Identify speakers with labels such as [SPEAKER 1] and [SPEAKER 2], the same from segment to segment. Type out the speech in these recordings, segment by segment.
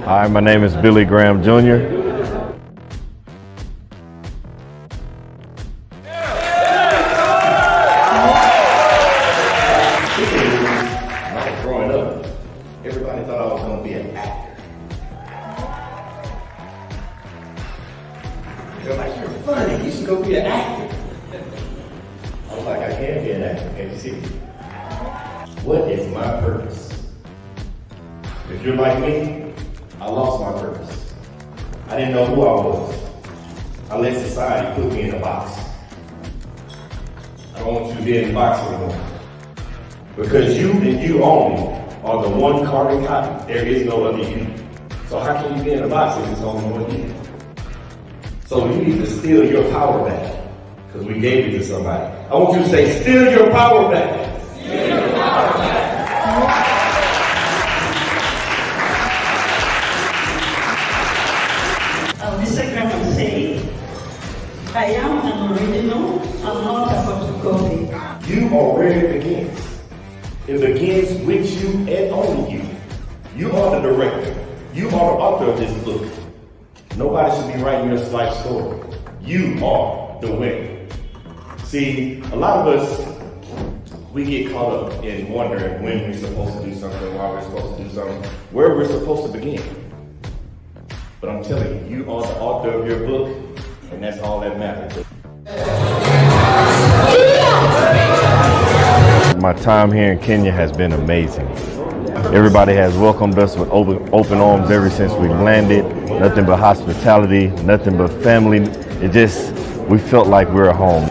[SPEAKER 1] Hi, my name is Billy Graham Jr.
[SPEAKER 2] Growing up, everybody thought I was going to be an actor. They're like, you're funny, you should go be an actor. I was like, I can't be an actor, can't you see? What is my purpose? If you're like me, I lost my purpose. I didn't know who I was. I let society put me in a box. I don't want you to be in the box anymore. Because you and you only are the one carbon copy. There is no other you. So how can you be in a box if it's only one you? So you need to steal your power back. Because we gave it to somebody. I want you to say, steal your power back. Steal your power back.
[SPEAKER 3] The second one say, I am an original, I'm not about to copy.
[SPEAKER 2] You are where it begins. It begins with you and only you. You are the director. You are the author of this book. Nobody should be writing your life story. You are the winner. See, a lot of us, we get caught up in wondering when we're supposed to do something, why we're supposed to do something, where we're supposed to begin. But I'm telling you, you are the author of your book, and that's all that matters.
[SPEAKER 1] My time here in Kenya has been amazing. Everybody has welcomed us with open arms ever since we landed. Nothing but hospitality, nothing but family. We felt like we were home.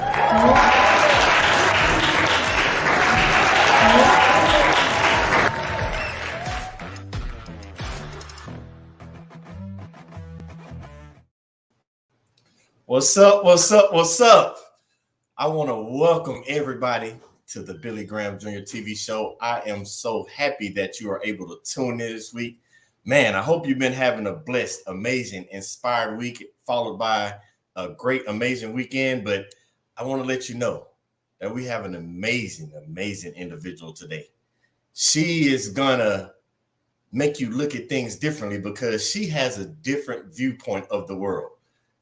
[SPEAKER 2] What's up, what's up, what's up? I want to welcome everybody to the Billy Graham Jr. TV show. I am so happy that you are able to tune in this week. Man, I hope you've been having a blessed, amazing, inspired week, followed by a great, amazing weekend. But I want to let you know that we have an amazing, amazing individual today. She is going to make you look at things differently because she has a different viewpoint of the world.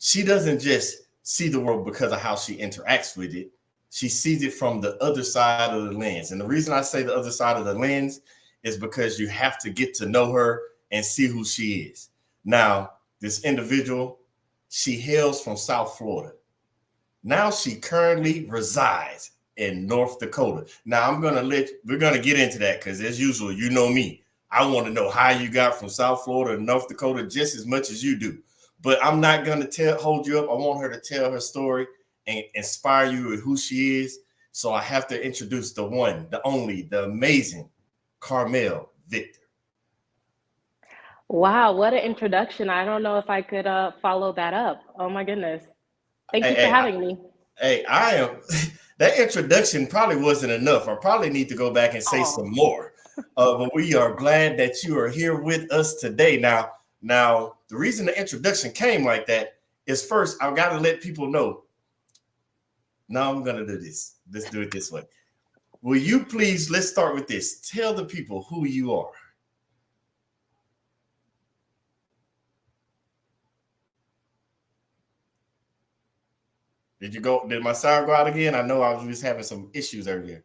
[SPEAKER 2] She doesn't just see the world because of how she interacts with it. She sees it from the other side of the lens. And the reason I say the other side of the lens is because you have to get to know her and see who she is. Now, this individual, she hails from South Florida. Now she currently resides in North Dakota. Now we're going to get into that because as usual, you know me. I want to know how you got from South Florida to North Dakota just as much as you do. But I'm not going to hold you up. I want her to tell her story and inspire you with who she is. So I have to introduce the one, the only, the amazing Carmel Victor.
[SPEAKER 4] Wow, what an introduction. I don't know if I could follow that up. Oh my goodness. Thank you for having me.
[SPEAKER 2] I am, that introduction probably wasn't enough. I probably need to go back and say some more. But we are glad that you are here with us today. Now, the reason the introduction came like that is first, I've got to let people know. Now I'm going to do this. Let's do it this way. Will you please, let's start with this. Tell the people who you are. Did my sound go out again? I know I was just having some issues earlier.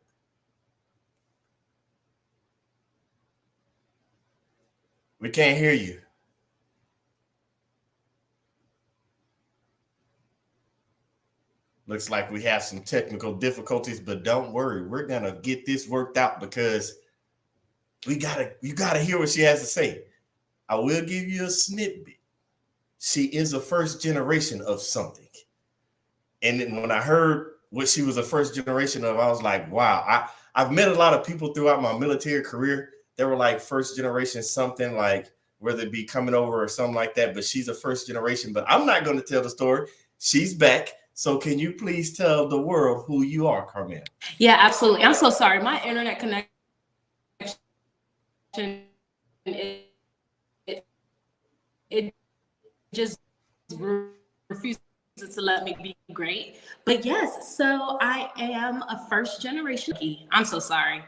[SPEAKER 2] We can't hear you. Looks like we have some technical difficulties, but don't worry. We're going to get this worked out because you gotta hear what she has to say. I will give you a snippet. She is a first generation of something. And then when I heard what she was a first generation of, I was like, wow. I've met a lot of people throughout my military career. They were like first generation something, like whether it be coming over or something like that. But she's a first generation. But I'm not going to tell the story. She's back. So can you please tell the world who you are, Carmel?
[SPEAKER 4] Yeah, absolutely. I'm so sorry. My internet connection it just refuses to let me be great. But yes, so I am a first generation. I'm so sorry.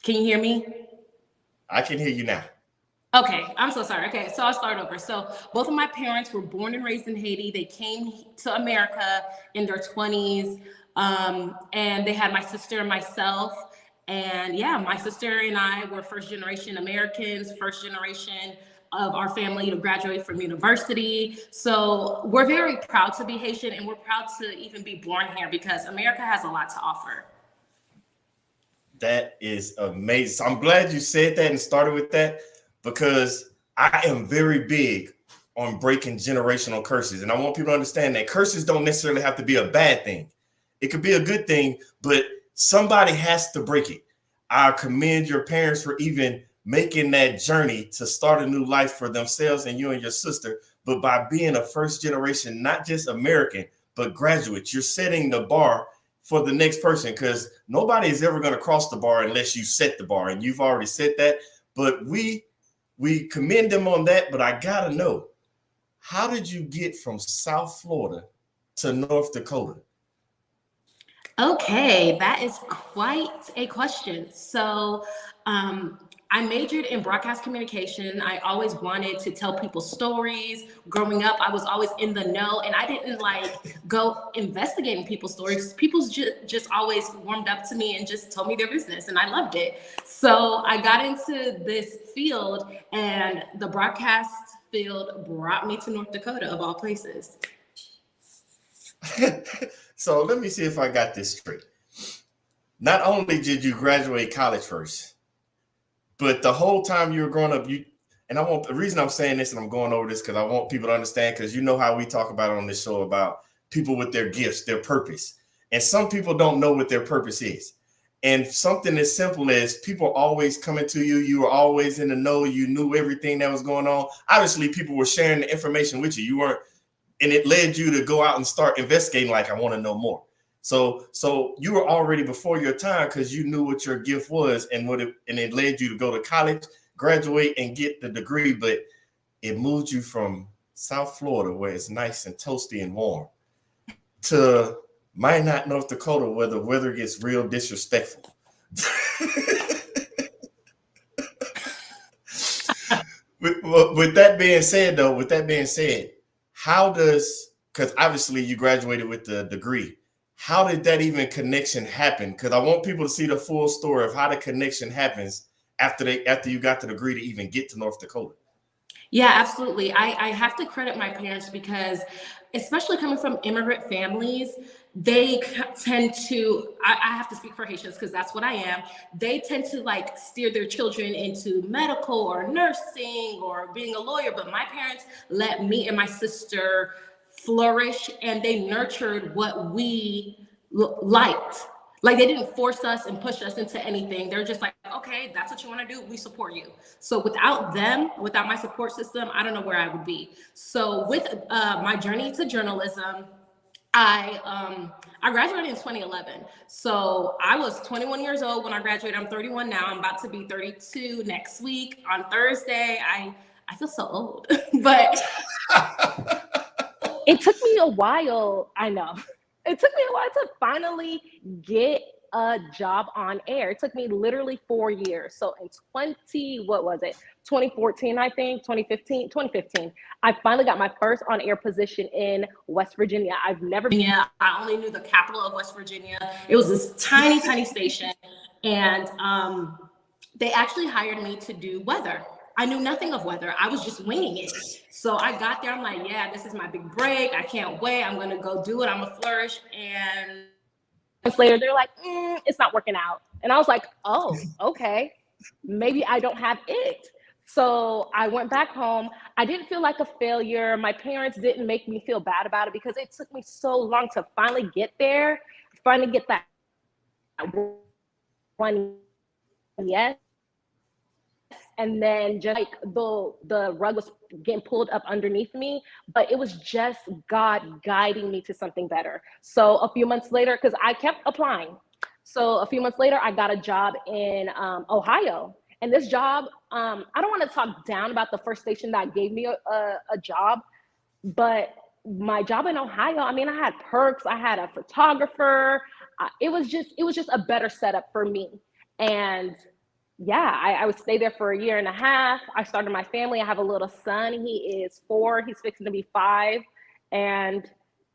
[SPEAKER 4] Can you hear me?
[SPEAKER 2] I can hear you now.
[SPEAKER 4] Okay, I'm so sorry. Okay, so I'll start over. So both of my parents were born and raised in Haiti. They came to America in their 20s, and they had my sister and myself. And yeah, my sister and I were first generation Americans, first generation of our family to graduate from university. So we're very proud to be Haitian, and we're proud to even be born here because America has a lot to offer.
[SPEAKER 2] That is amazing. So I'm glad you said that and started with that because I am very big on breaking generational curses. And I want people to understand that curses don't necessarily have to be a bad thing. It could be a good thing, but somebody has to break it. I commend your parents for even making that journey to start a new life for themselves and you and your sister. But by being a first generation, not just American, but graduate, you're setting the bar for the next person because nobody is ever going to cross the bar unless you set the bar, and you've already set that. But we commend them on that. But I gotta know, how did you get from South Florida to North Dakota?
[SPEAKER 4] Okay, that is quite a question. So, I majored in broadcast communication. I always wanted to tell people stories. Growing up, I was always in the know, and I didn't like go investigating people's stories. People just always warmed up to me and just told me their business, and I loved it. So I got into this field, and the broadcast field brought me to North Dakota, of all places.
[SPEAKER 2] So let me see if I got this straight. Not only did you graduate college first, but the whole time you were growing up, and I want the reason I'm saying this and I'm going over this because I want people to understand, because you know how we talk about it on this show about people with their gifts, their purpose. And some people don't know what their purpose is. And something as simple as people always coming to you, you were always in the know, you knew everything that was going on. Obviously, people were sharing the information with you. You weren't, and it led you to go out and start investigating, like, I want to know more. So you were already before your time because you knew what your gift was and it led you to go to college, graduate, and get the degree. But it moved you from South Florida, where it's nice and toasty and warm, to Minot, North Dakota, where the weather gets real disrespectful. With that being said, how does, because obviously you graduated with the degree, how did that even connection happen? Because I want people to see the full story of how the connection happens after you got the degree to even get to North Dakota.
[SPEAKER 4] Yeah, absolutely. I have to credit my parents because, especially coming from immigrant families, they tend to, I have to speak for Haitians because that's what I am. They tend to like steer their children into medical or nursing or being a lawyer. But my parents let me and my sister flourish, and they nurtured what we liked. Like, they didn't force us and push us into anything. They're just like, okay, that's what you want to do, we support you. So without them, without my support system, I don't know where I would be. So with my journey to journalism, I graduated in 2011. So I was 21 years old when I graduated. I'm 31 now. I'm about to be 32 next week on Thursday. I feel so old, but
[SPEAKER 5] it took me a while. I know. It took me a while to finally get a job on air. It took me literally 4 years. So in 2014, I think, 2015, I finally got my first on air position in West Virginia. I've never been.
[SPEAKER 4] Yeah, I only knew the capital of West Virginia. It was this tiny, tiny station. And they actually hired me to do weather. I knew nothing of weather. I was just winging it. So I got there. I'm like, yeah, this is my big break. I can't wait. I'm going to go do it. I'm going to flourish. And
[SPEAKER 5] months later, they're like, it's not working out. And I was like, oh, okay. Maybe I don't have it. So I went back home. I didn't feel like a failure. My parents didn't make me feel bad about it because it took me so long to finally get there, finally get that one yes. And then just like the rug was getting pulled up underneath me, but it was just God guiding me to something better. So a few months later, because I kept applying. So a few months later, I got a job in Ohio. And this job, I don't want to talk down about the first station that gave me a job, but my job in Ohio, I mean, I had perks. I had a photographer. It was just a better setup for me. And yeah, I would stay there for a year and a half. I started my family. I have a little son. He is 4. He's fixing to be 5. And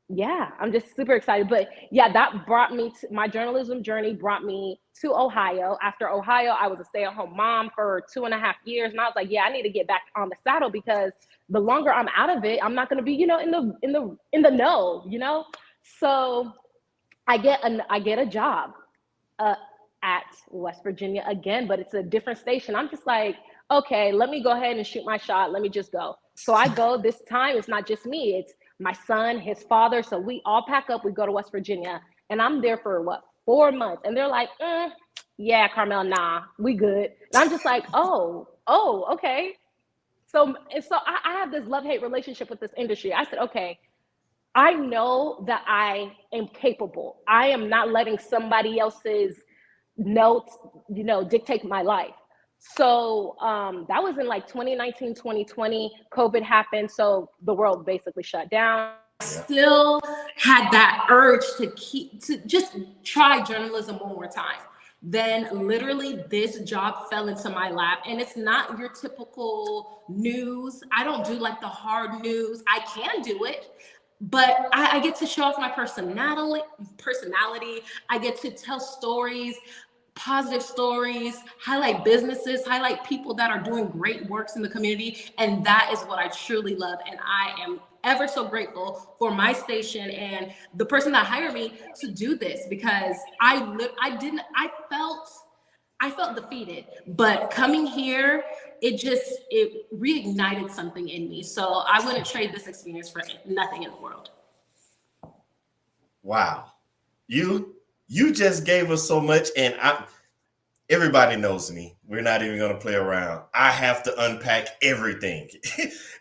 [SPEAKER 5] yeah, I'm just super excited. But yeah, that brought me to my journalism journey, brought me to Ohio. After Ohio, I was a stay-at-home mom for 2.5 years. And I was like, yeah, I need to get back on the saddle, because the longer I'm out of it, I'm not going to be, in the know, So I get a job at West Virginia again, but it's a different station. I'm just like, okay, let me go ahead and shoot my shot. Let me just go. So I go. This time it's not just me, it's my son, his father. So we all pack up, we go to West Virginia, and I'm there for 4 months. And they're like, yeah, Carmel, nah, we good. And I'm just like, oh, okay. So I have this love-hate relationship with this industry. I said, okay, I know that I am capable. I am not letting somebody else's notes, dictate my life. So that was in like 2019, 2020. COVID happened. So the world basically shut down.
[SPEAKER 4] Still had that urge to just try journalism one more time. Then literally this job fell into my lap, and it's not your typical news. I don't do like the hard news. I can do it, but I get to show off my personality. I get to tell stories, positive stories, highlight businesses, highlight people that are doing great works in the community. And that is what I truly love. And I am ever so grateful for my station and the person that hired me to do this, because I felt defeated, but coming here, it reignited something in me. So I wouldn't trade this experience for nothing in the world.
[SPEAKER 2] Wow. You just gave us so much, and everybody knows me. We're not even going to play around. I have to unpack everything,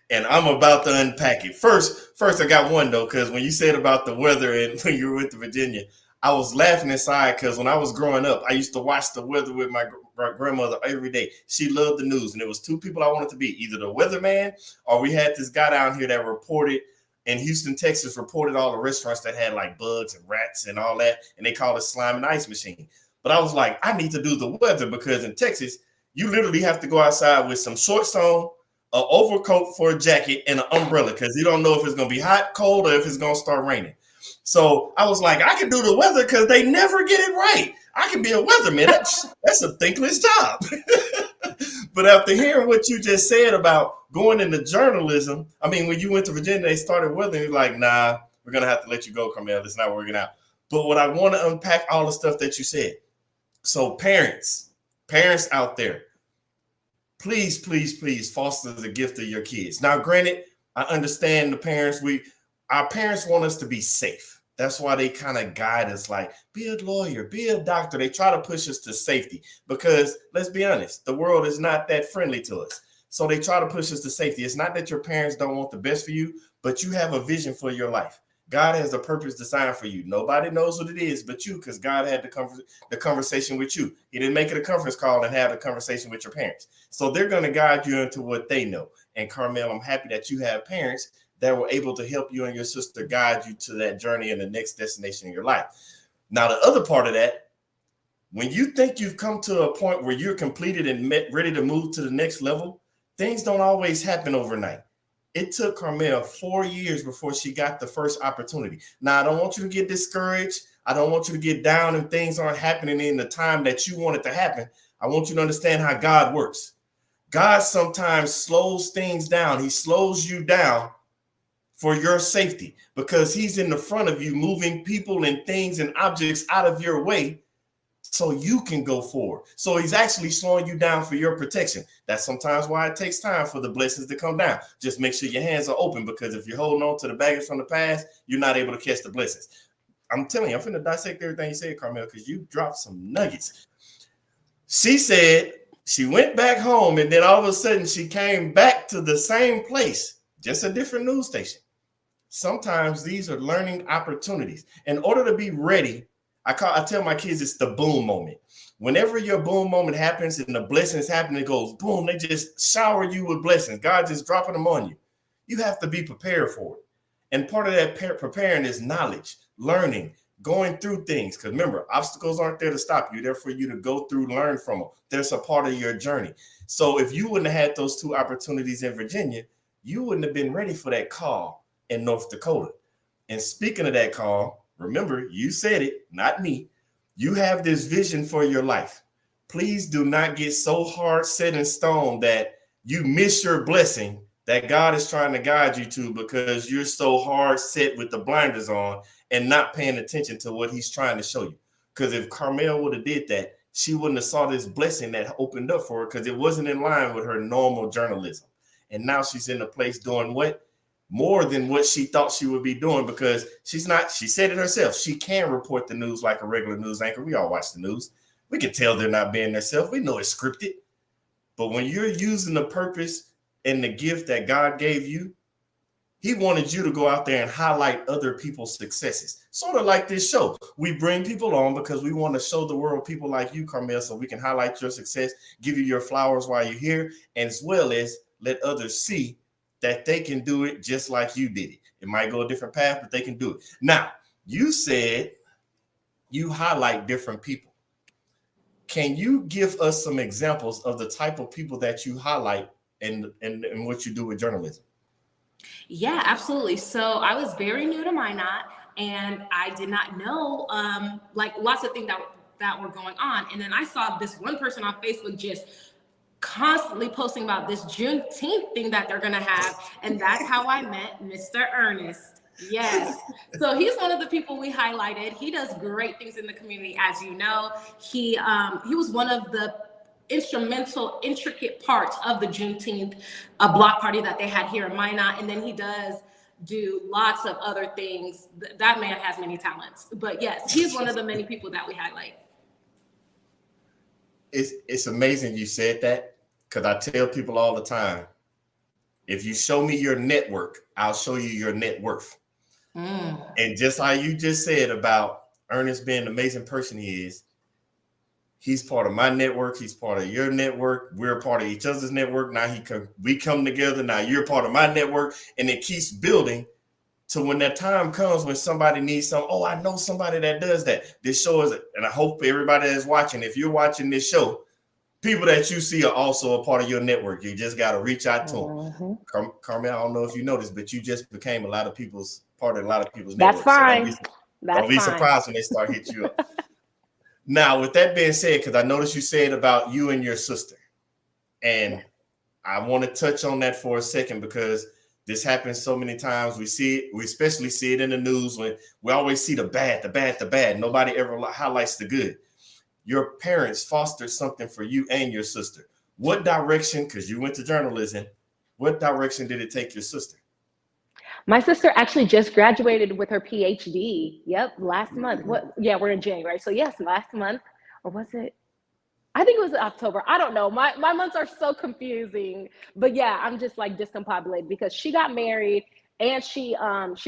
[SPEAKER 2] and I'm about to unpack it. First, I got one though, because when you said about the weather and when you were with Virginia, I was laughing inside because when I was growing up, I used to watch the weather with my grandmother every day. She loved the news, and there was 2 people I wanted to be, either the weatherman or we had this guy down here that reported in Houston, Texas, reported all the restaurants that had like bugs and rats and all that, and they called it slime and ice machine. But I was like, I need to do the weather, because in Texas, you literally have to go outside with some shorts on, an overcoat for a jacket, and an umbrella, because you don't know if it's going to be hot, cold, or if it's going to start raining. So I was like, I can do the weather because they never get it right. I can be a weatherman. That's a thankless job. But after hearing what you just said about going into journalism, I mean, when you went to Virginia, they started weather. You're like, nah, we're going to have to let you go, Carmel. It's not working out. But what I want to unpack all the stuff that you said. So parents out there, please, please, please foster the gift of your kids. Now, granted, I understand our parents want us to be safe. That's why they kind of guide us like, be a lawyer, be a doctor. They try to push us to safety because, let's be honest, the world is not that friendly to us. So they try to push us to safety. It's not that your parents don't want the best for you, but you have a vision for your life. God has a purpose designed for you. Nobody knows what it is but you, because God had the conversation with you. He didn't make it a conference call and have a conversation with your parents. So they're going to guide you into what they know. And Carmel, I'm happy that you have parents that were able to help you and your sister guide you to that journey and the next destination in your life. Now, the other part of that, when you think you've come to a point where you're completed and ready to move to the next level, things don't always happen overnight. It took Carmel 4 years before she got the first opportunity. Now, I don't want you to get discouraged. I don't want you to get down and things aren't happening in the time that you want it to happen. I want you to understand how God works. God sometimes slows things down. He slows you down for your safety, because he's in the front of you, moving people and things and objects out of your way so you can go forward. So he's actually slowing you down for your protection. That's sometimes why it takes time for the blessings to come down. Just make sure your hands are open, because if you're holding on to the baggage from the past, you're not able to catch the blessings. I'm telling you, I'm finna dissect everything you said, Carmel, because you dropped some nuggets. She said she went back home, and then all of a sudden she came back to the same place, just a different news station. Sometimes these are learning opportunities. In order to be ready, I tell my kids it's the boom moment. Whenever your boom moment happens and the blessings happen, it goes boom. They just shower you with blessings. God just dropping them on you. You have to be prepared for it. And part of that preparing is knowledge, learning, going through things. Because remember, obstacles aren't there to stop you. They're for you to go through, learn from them. There's a part of your journey. So if you wouldn't have had those 2 opportunities in Virginia, you wouldn't have been ready for that call in North Dakota. And speaking of that call, remember, you said it, not me. You have this vision for your life. Please do not get so hard set in stone that you miss your blessing that God is trying to guide you to, because you're so hard set with the blinders on and not paying attention to what he's trying to show you. Because if Carmel would have did that, she wouldn't have saw this blessing that opened up for her, because it wasn't in line with her normal journalism. And now she's in a place doing what? More than what she thought she would be doing, because she's not, she said it herself, she can report the news like a regular news anchor. We all watch the news. We can tell they're not being themselves. We know it's scripted. But when you're using the purpose and the gift that God gave you, he wanted you to go out there and highlight other people's successes. Sort of like this show. We bring people on because we want to show the world people like you, Carmel, so we can highlight your success, give you your flowers while you're here, and as well as let others see that they can do it just like you did it. It might go a different path, but they can do it. Now, you said you highlight different people. Can you give us some examples of the type of people that you highlight and what you do with journalism?
[SPEAKER 4] Yeah, absolutely. So I was very new to Minot, and I did not know like lots of things that were going on. And then I saw this one person on Facebook just constantly posting about this Juneteenth thing that they're gonna have, and that's how I met Mr. Ernest. Yes, so he's one of the people we highlighted. He does great things in the community, as you know. He was one of the intricate parts of the Juneteenth block party that they had here in Minot, and then he does do lots of other things. That man has many talents, but yes, he's one of the many people that we highlight.
[SPEAKER 2] It's amazing you said that, because I tell people all the time, if you show me your network, I'll show you your net worth. And just like you just said about Ernest being the amazing person he is, he's part of my network. He's part of your network. We're part of each other's network. Now we come together. Now you're part of my network, and it keeps building to when that time comes when somebody needs some. Oh, I know somebody that does that. This show is, and I hope everybody that's watching, if you're watching this show, people that you see are also a part of your network. You just got to reach out to them. Carmel, I don't know if you noticed, but you just became a lot of people's network.
[SPEAKER 5] That's fine.
[SPEAKER 2] So don't be surprised when they start hitting you up. Now, with that being said, because I noticed you said about you and your sister, and I want to touch on that for a second, because this happens so many times. We see it, we especially see it in the news when we always see the bad. Nobody ever highlights the good. Your parents fostered something for you and your sister. What direction, because you went to journalism, what direction did it take your sister?
[SPEAKER 5] My sister actually just graduated with her PhD. Yep, last month. We're in January. So yes, last month, or was it? I think it was October. I don't know. My months are so confusing. But yeah, I'm just like discombobulated because she got married and she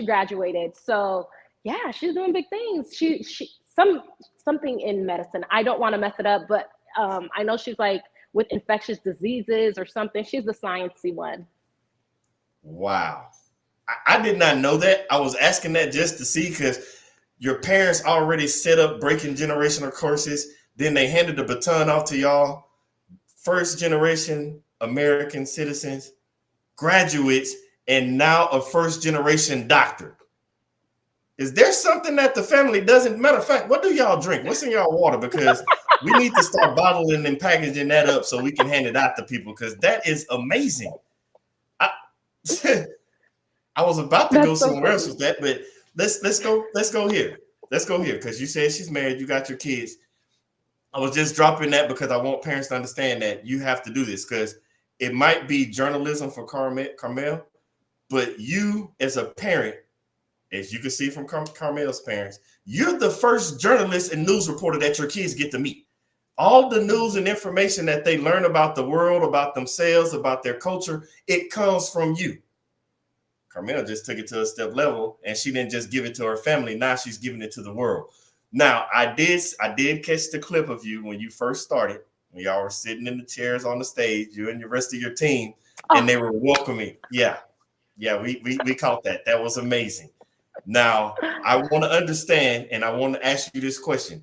[SPEAKER 5] graduated. So yeah, she's doing big things. She something in medicine. I don't want to mess it up, but I know she's like with infectious diseases or something. She's the sciencey one.
[SPEAKER 2] Wow. I did not know that. I was asking that just to see, because your parents already set up breaking generational courses. Then they handed the baton off to y'all. First generation American citizens, graduates, and now a first generation doctor. Is there something that the family doesn't? Matter of fact, what do y'all drink? What's in y'all water? Because we need to start bottling and packaging that up so we can hand it out to people, because that is amazing. I was about to go somewhere else with that, but let's go here. Let's go here, because you said she's married, you got your kids. I was just dropping that because I want parents to understand that you have to do this, because it might be journalism for Carmel, but you as a parent, as you can see from Carmel's parents, you're the first journalist and news reporter that your kids get to meet. All the news and information that they learn about the world, about themselves, about their culture, it comes from you. Carmel just took it to a step level, and she didn't just give it to her family. Now she's giving it to the world. Now, I did catch the clip of you when you first started, when y'all were sitting in the chairs on the stage, you and the rest of your team, and they were welcoming. Yeah, we caught that. That was amazing. Now, I want to understand, and I want to ask you this question,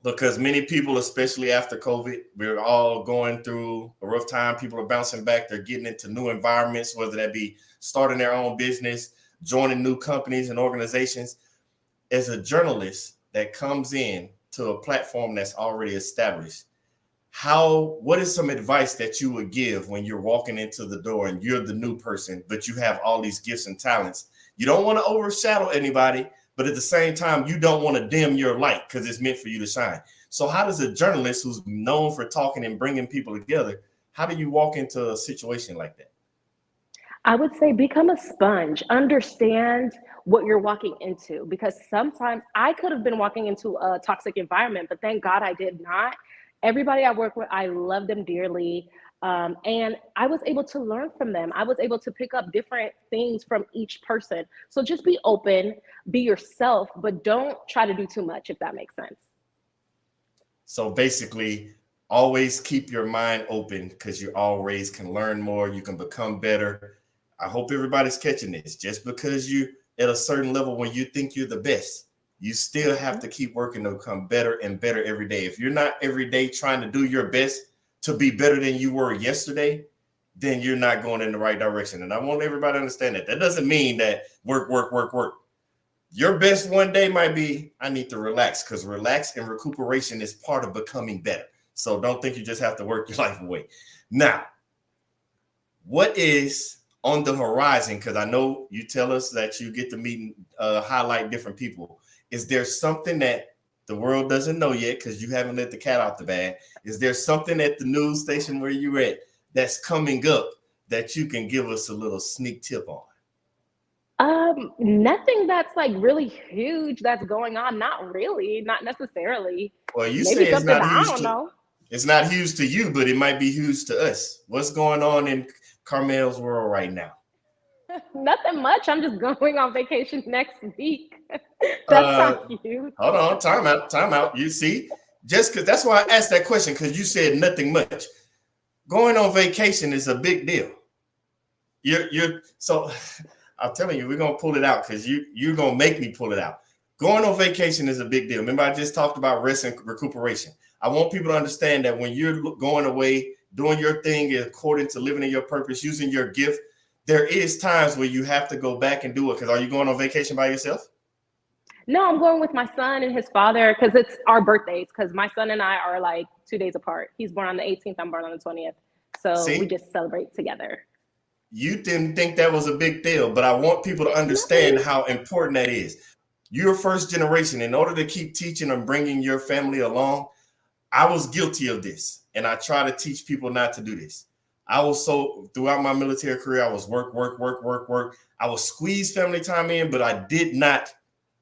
[SPEAKER 2] because many people, especially after COVID, we're all going through a rough time. People are bouncing back. They're getting into new environments, whether that be starting their own business, joining new companies and organizations. As a journalist that comes in to a platform that's already established, what is some advice that you would give when you're walking into the door and you're the new person, but you have all these gifts and talents? You don't want to overshadow anybody, but at the same time, you don't want to dim your light because it's meant for you to shine. So how does a journalist who's known for talking and bringing people together, how do you walk into a situation like that?
[SPEAKER 5] I would say become a sponge, understand what you're walking into, because sometimes I could have been walking into a toxic environment, but thank God I did not. Everybody I work with, I love them dearly. And I was able to learn from them. I was able to pick up different things from each person. So just be open, be yourself, but don't try to do too much, if that makes sense.
[SPEAKER 2] So basically, always keep your mind open because you always can learn more. You can become better. I hope everybody's catching this. Just because you at a certain level when you think you're the best, you still have to keep working to become better and better every day. If you're not every day trying to do your best to be better than you were yesterday, then you're not going in the right direction. And I want everybody to understand that. That doesn't mean that work. Your best one day might be, I need to relax, because relax and recuperation is part of becoming better. So don't think you just have to work your life away. Now, what is on the horizon? Because I know you tell us that you get to meet and highlight different people. Is there something that the world doesn't know yet because you haven't let the cat out the bag? Is there something at the news station where you're at that's coming up that you can give us a little sneak tip on?
[SPEAKER 5] Nothing that's like really huge that's going on. Not really, not necessarily.
[SPEAKER 2] Well, you
[SPEAKER 5] Maybe
[SPEAKER 2] say it's
[SPEAKER 5] something
[SPEAKER 2] not
[SPEAKER 5] I
[SPEAKER 2] huge
[SPEAKER 5] don't know.
[SPEAKER 2] It's not huge to you, but it might be huge to us. What's going on in Carmel's world right now?
[SPEAKER 5] Nothing much. I'm just going on vacation next week. That's not huge.
[SPEAKER 2] Hold on, time out. You see, just because that's why I asked that question, because you said nothing much. Going on vacation is a big deal. You're so I'm telling you, we're gonna pull it out because you're gonna make me pull it out. Going on vacation is a big deal. Remember, I just talked about rest and recuperation. I want people to understand that when you're going away, doing your thing according to living in your purpose, using your gift, there is times where you have to go back and do it. Because are you going on vacation by yourself?
[SPEAKER 5] No, I'm going with my son and his father because it's our birthdays. Because my son and I are like 2 days apart. He's born on the 18th. I'm born on the 20th. So we just celebrate together.
[SPEAKER 2] You didn't think that was a big deal, but I want people to understand how important that is. You're first generation. In order to keep teaching and bringing your family along, I was guilty of this, and I try to teach people not to do this. I was throughout my military career, I was work. I was squeeze family time in, but I did not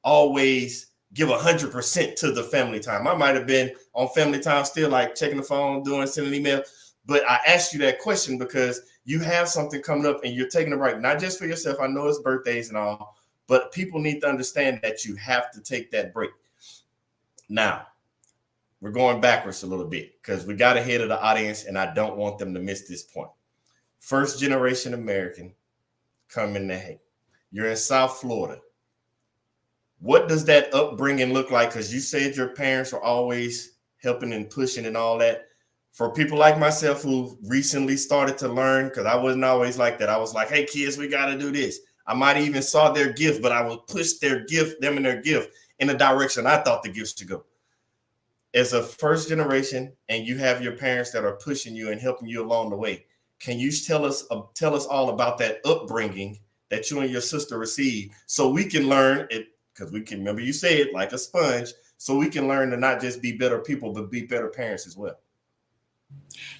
[SPEAKER 2] always give 100% to the family time. I might have been on family time still, like checking the phone, sending an email. But I asked you that question because you have something coming up and you're taking a break, not just for yourself. I know it's birthdays and all, but people need to understand that you have to take that break. Now, we're going backwards a little bit because we got ahead of the audience and I don't want them to miss this point. First generation American coming to Haiti. You're in South Florida. What does that upbringing look like? Because you said your parents were always helping and pushing and all that. For people like myself who recently started to learn, because I wasn't always like that. I was like, hey, kids, we got to do this. I might even saw their gift, but I would push them and their gift in the direction I thought the gift should go. As a first generation, and you have your parents that are pushing you and helping you along the way, can you tell us all about that upbringing that you and your sister received so we can learn it? Because we can, remember you said, like a sponge, so we can learn to not just be better people, but be better parents as well.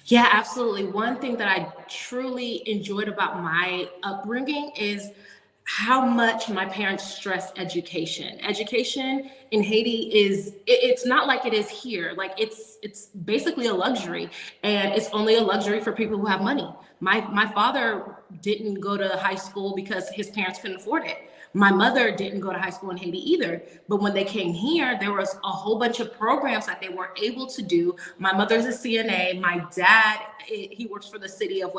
[SPEAKER 4] Yeah, absolutely. One thing that I truly enjoyed about my upbringing is how much my parents stress education. Education in Haiti it's not like it is here. Like it's basically a luxury, and it's only a luxury for people who have money. My father didn't go to high school because his parents couldn't afford it. My mother didn't go to high school in Haiti either, but when they came here, there was a whole bunch of programs that they were able to do. My mother's a CNA. My dad, he works for the city of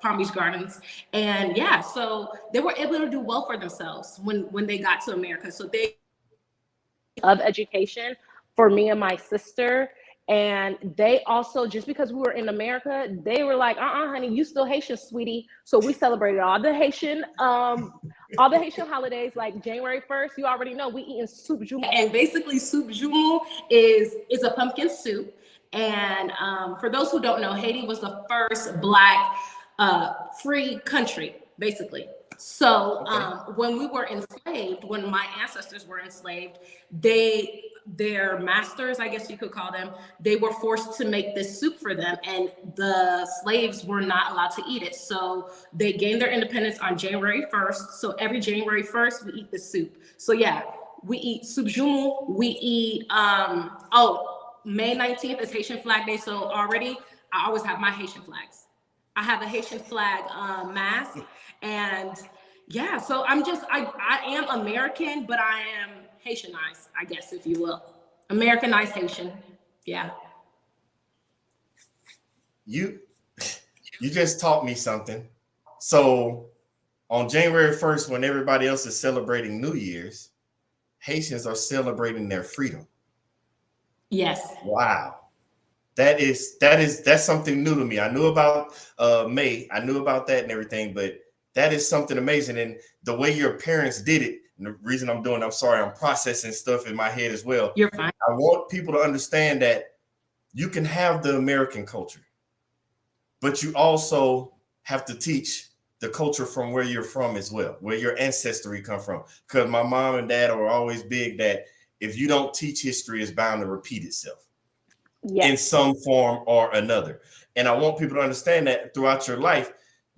[SPEAKER 4] Palm Beach Gardens. And yeah, so they were able to do well for themselves when they got to America. So they
[SPEAKER 5] of education for me and my sister. And they also, just because we were in America, they were like, honey, you still Haitian, sweetie. So we celebrated all the Haitian holidays, like January 1st. You already know we eating soup jumeau.
[SPEAKER 4] And basically soup jumeau is a pumpkin soup. And for those who don't know, Haiti was the first Black free country, basically. So when we were enslaved, when my ancestors were enslaved, their masters, I guess you could call them, they were forced to make this soup for them, and the slaves were not allowed to eat it. So they gained their independence on January 1st. So every January 1st, we eat the soup. So yeah, we eat soup jumeau. We eat, May 19th is Haitian Flag Day. So already, I always have my Haitian flags. I have a Haitian flag mask. And yeah, so I am American, but I am Haitianized, I guess, if you will. Americanized Haitian. Yeah.
[SPEAKER 2] You just taught me something. So on January 1st, when everybody else is celebrating New Year's, Haitians are celebrating their freedom.
[SPEAKER 4] Yes.
[SPEAKER 2] Wow. That's something new to me. I knew about May. I knew about that and everything, but that is something amazing. And the way your parents did it, and the reason I'm processing stuff in my head as well.
[SPEAKER 4] You're fine.
[SPEAKER 2] I want people to understand that you can have the American culture, but you also have to teach the culture from where you're from as well, where your ancestry come from. Because my mom and dad are always big that if you don't teach history, it's bound to repeat itself. Yes. In some form or another. And I want people to understand that throughout your life,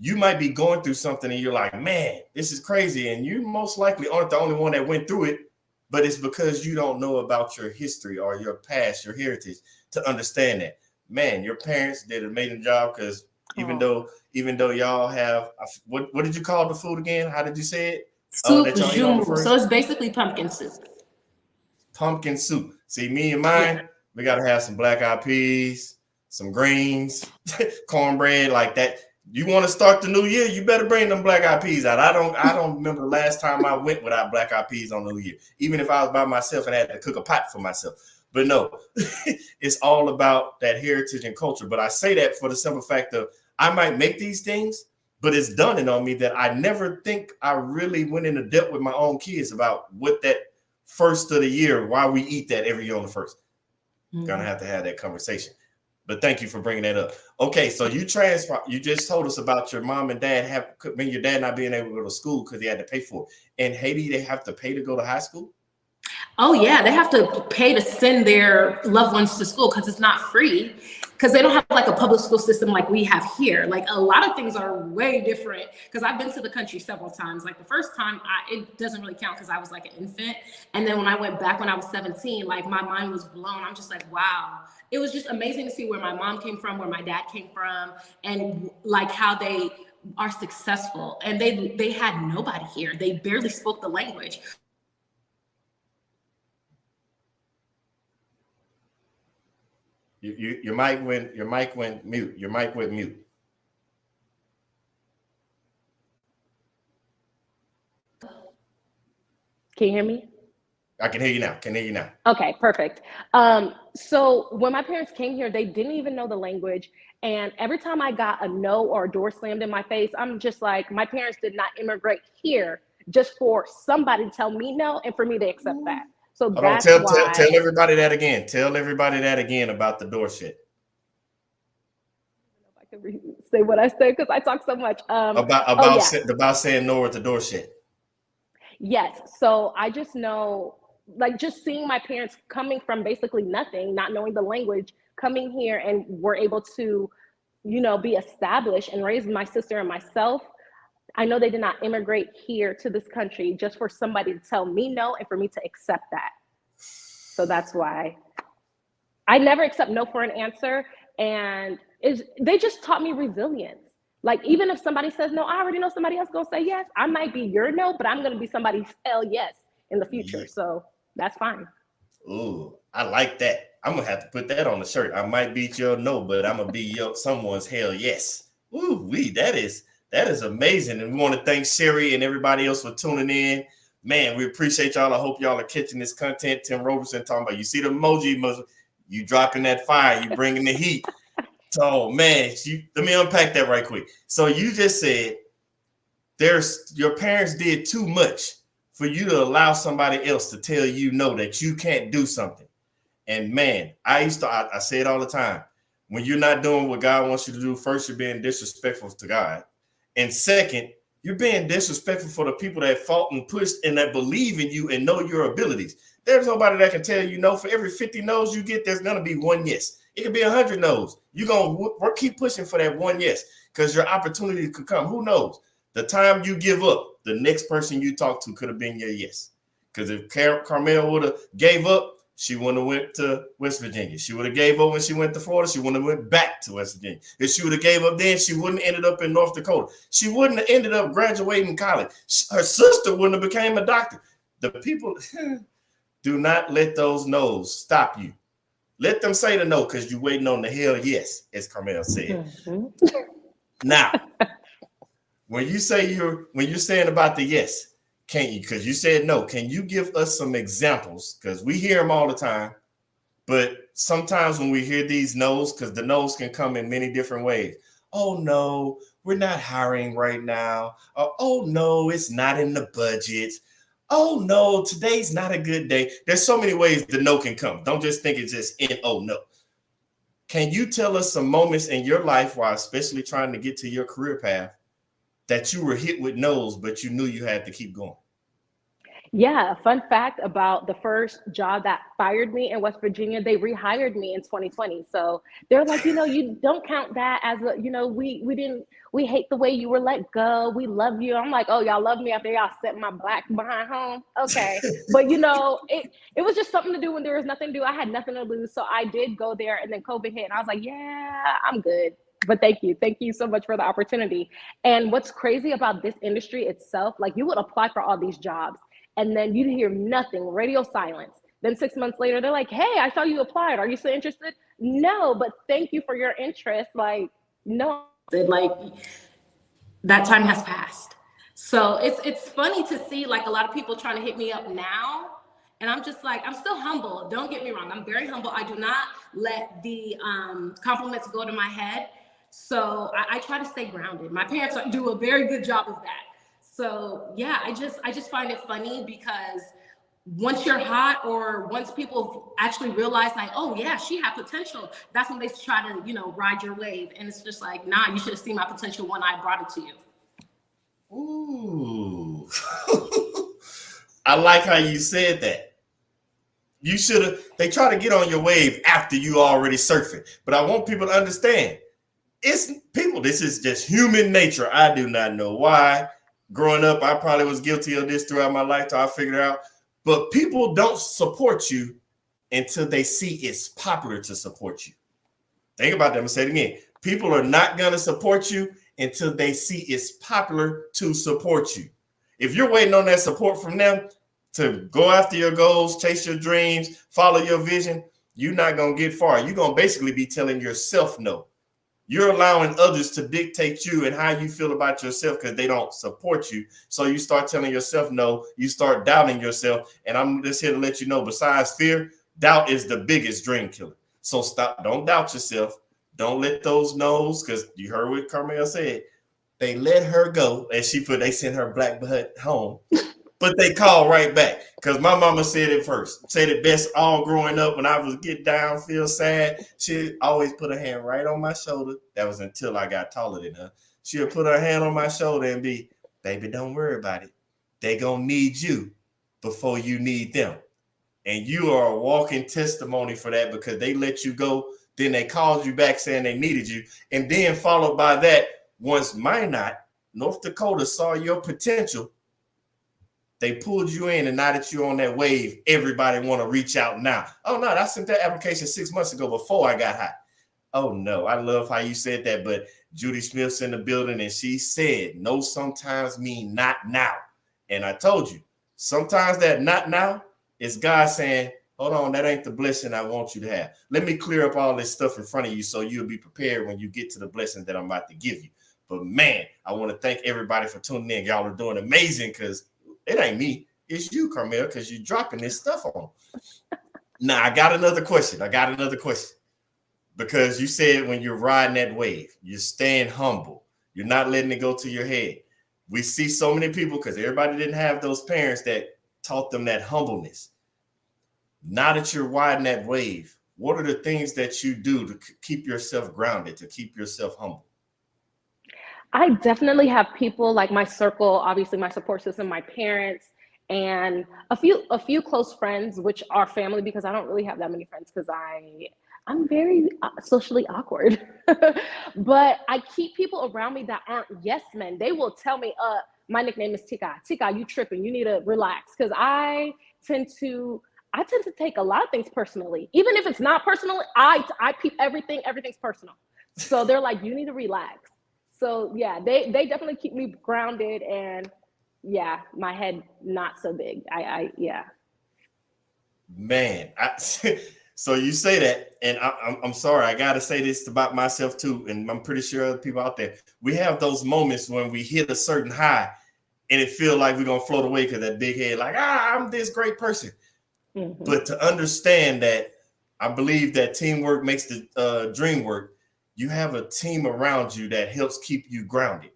[SPEAKER 2] you might be going through something and you're like, man, this is crazy. And you most likely aren't the only one that went through it, but it's because you don't know about your history or your past, your heritage to understand that. Man, your parents did an amazing job, because even though y'all have, what did you call the food again? How did you say it?
[SPEAKER 4] Soup jumeau. So it's basically pumpkin soup.
[SPEAKER 2] Pumpkin soup. See, me and mine, we got to have some black eyed peas, some greens, cornbread like that. You want to start the new year, you better bring them black eyed peas out. I don't remember the last time I went without black eyed peas on the new year, even if I was by myself and had to cook a pot for myself. But no, it's all about that heritage and culture. But I say that for the simple fact of I might make these things, but it's dawning on me that I never think I really went into depth with my own kids about what that first of the year, why we eat that every year on the first. Gonna have to have that conversation. But thank you for bringing that up. Okay, so you just told us about your mom and dad your dad not being able to go to school because he had to pay for it. In Haiti, they have to pay to go to high school?
[SPEAKER 4] Oh yeah, they have to pay to send their loved ones to school because it's not free, because they don't have like a public school system like we have here. Like a lot of things are way different, because I've been to the country several times. Like the first time, it doesn't really count because I was like an infant. And then when I went back when I was 17, like my mind was blown. I'm just like, wow. It was just amazing to see where my mom came from, where my dad came from, and like how they are successful. And they had nobody here. They barely spoke the language.
[SPEAKER 2] Your mic went mute. Your mic went mute.
[SPEAKER 5] Can you hear me?
[SPEAKER 2] I can hear you now.
[SPEAKER 5] Okay, perfect. So when my parents came here, they didn't even know the language. And every time I got a no or a door slammed in my face, I'm just like, my parents did not immigrate here just for somebody to tell me no and for me to accept that. So that's why.
[SPEAKER 2] Tell everybody that again. Tell everybody that again about the door shit.
[SPEAKER 5] I can say what I said because I talk so much.
[SPEAKER 2] About saying no with the door shit.
[SPEAKER 5] Yes. So I just know, like, just seeing my parents coming from basically nothing, not knowing the language, coming here and were able to, be established and raise my sister and myself. I know they did not immigrate here to this country just for somebody to tell me no and for me to accept that. So that's why I never accept no for an answer. And they just taught me resilience. Like, even if somebody says no, I already know somebody else gonna say yes. I might be your no, but I'm gonna be somebody's hell yes in the future.
[SPEAKER 2] Yeah.
[SPEAKER 5] So that's fine.
[SPEAKER 2] Ooh, I like that. I'm gonna have to put that on the shirt. I might beat your no, but I'm gonna be your someone's hell yes. Ooh, that is amazing. And we want to thank Sherry and everybody else for tuning in. Man, we appreciate y'all. I hope y'all are catching this content. Tim Roberson talking about, you see the emoji, you dropping that fire, you bringing the heat. So man, let me unpack that right quick. So you just said your parents did too much for you to allow somebody else to tell you no, that you can't do something. And man, I say it all the time. When you're not doing what God wants you to do, first, you're being disrespectful to God. And second, you're being disrespectful for the people that fought and pushed and that believe in you and know your abilities. There's nobody that can tell you no. For every 50 no's you get, there's going to be one yes. It could be 100 no's. You're going to keep pushing for that one yes, because your opportunity could come. Who knows? The time you give up, the next person you talk to could have been your yes. Because if Carmel would have gave up, she wouldn't have went to West Virginia. She would have gave up when she went to Florida. She wouldn't have went back to West Virginia. If she would have gave up then, she wouldn't have ended up in North Dakota. She wouldn't have ended up graduating college. Her sister wouldn't have became a doctor. The people, do not let those no's stop you. Let them say the no, because you're waiting on the hell yes, as Carmel said. Mm-hmm. Now, when you're saying about the yes, can you, because you said no, can you give us some examples? Because we hear them all the time, but sometimes when we hear these no's, because the no's can come in many different ways. Oh no, we're not hiring right now. Oh no, it's not in the budget. Oh no, today's not a good day. There's so many ways the no can come. Don't just think it's just oh no. Can you tell us some moments in your life, while especially trying to get to your career path, that you were hit with no's, but you knew you had to keep going?
[SPEAKER 5] Yeah, fun fact about the first job that fired me in West Virginia, they rehired me in 2020. So they're like, you don't count that as we hate the way you were let go. We love you. I'm like, oh, y'all love me after y'all sent my black behind home. Okay. But it was just something to do when there was nothing to do. I had nothing to lose. So I did go there, and then COVID hit and I was like, yeah, I'm good. But thank you so much for the opportunity. And what's crazy about this industry itself, like, you would apply for all these jobs and then you hear nothing, radio silence. Then 6 months later, they're like, hey, I saw you applied. Are you still interested? No, but thank you for your interest. Like, no.
[SPEAKER 4] Like, that time has passed. So it's funny to see, like, a lot of people trying to hit me up now. And I'm just like, I'm still humble. Don't get me wrong. I'm very humble. I do not let the compliments go to my head. So I try to stay grounded. My parents do a very good job of that. So yeah, I just find it funny, because once you're hot, or once people actually realize, like, oh yeah, she had potential, that's when they try to, ride your wave. And it's just like, nah, you should have seen my potential when I brought it to you.
[SPEAKER 2] Ooh. I like how you said that. You should have, they try to get on your wave after you already surfing. But I want people to understand, this is just human nature. I do not know why. Growing up, I probably was guilty of this throughout my life till I figured it out. But people don't support you until they see it's popular to support you. Think about that. I'm going to say it again. People are not going to support you until they see it's popular to support you. If you're waiting on that support from them to go after your goals, chase your dreams, follow your vision, you're not going to get far. You're going to basically be telling yourself no. You're allowing others to dictate you and how you feel about yourself, because they don't support you. So you start telling yourself no. You start doubting yourself. And I'm just here to let you know, besides fear, doubt is the biggest dream killer. So stop. Don't doubt yourself. Don't let those no's, because you heard what Carmel said. They let her go. And they sent her black butt home. But they call right back, because my mama said it first. Said it best all growing up. When I was get down, feel sad, she always put her hand right on my shoulder. That was until I got taller than her. She'll put her hand on my shoulder and be, baby, don't worry about it. They gonna need you before you need them. And you are a walking testimony for that, because they let you go. Then they called you back saying they needed you. And then followed by that, once Minot, North Dakota, saw your potential, they pulled you in, and now that you're on that wave, everybody want to reach out now. Oh, no, I sent that application 6 months ago before I got hot. Oh, no, I love how you said that. But Judy Smith's in the building, and she said, no sometimes mean not now. And I told you, sometimes that not now is God saying, hold on, that ain't the blessing I want you to have. Let me clear up all this stuff in front of you so you'll be prepared when you get to the blessing that I'm about to give you. But man, I want to thank everybody for tuning in. Y'all are doing amazing, because it ain't me. It's you, Carmel, because you're dropping this stuff on. Now, I got another question. Because you said when you're riding that wave, you're staying humble. You're not letting it go to your head. We see so many people, because everybody didn't have those parents that taught them that humbleness. Now that you're riding that wave, what are the things that you do to keep yourself grounded, to keep yourself humble?
[SPEAKER 5] I definitely have people like my circle, obviously my support system, my parents, and a few close friends, which are family, because I don't really have that many friends because I'm very socially awkward. But I keep people around me that aren't yes men. They will tell me, my nickname is Tika. Tika, you tripping. You need to relax. Because I tend to take a lot of things personally. Even if it's not personal, I keep everything's personal. So they're like, you need to relax. So yeah, they definitely keep me grounded, and yeah, my head not so big. Yeah.
[SPEAKER 2] Man, so you say that, and I'm sorry, I gotta say this about myself too, and I'm pretty sure other people out there. We have those moments when we hit a certain high, and it feel like we're gonna float away because that big head, like, I'm this great person. Mm-hmm. But to understand that, I believe that teamwork makes the dream work. You have a team around you that helps keep you grounded.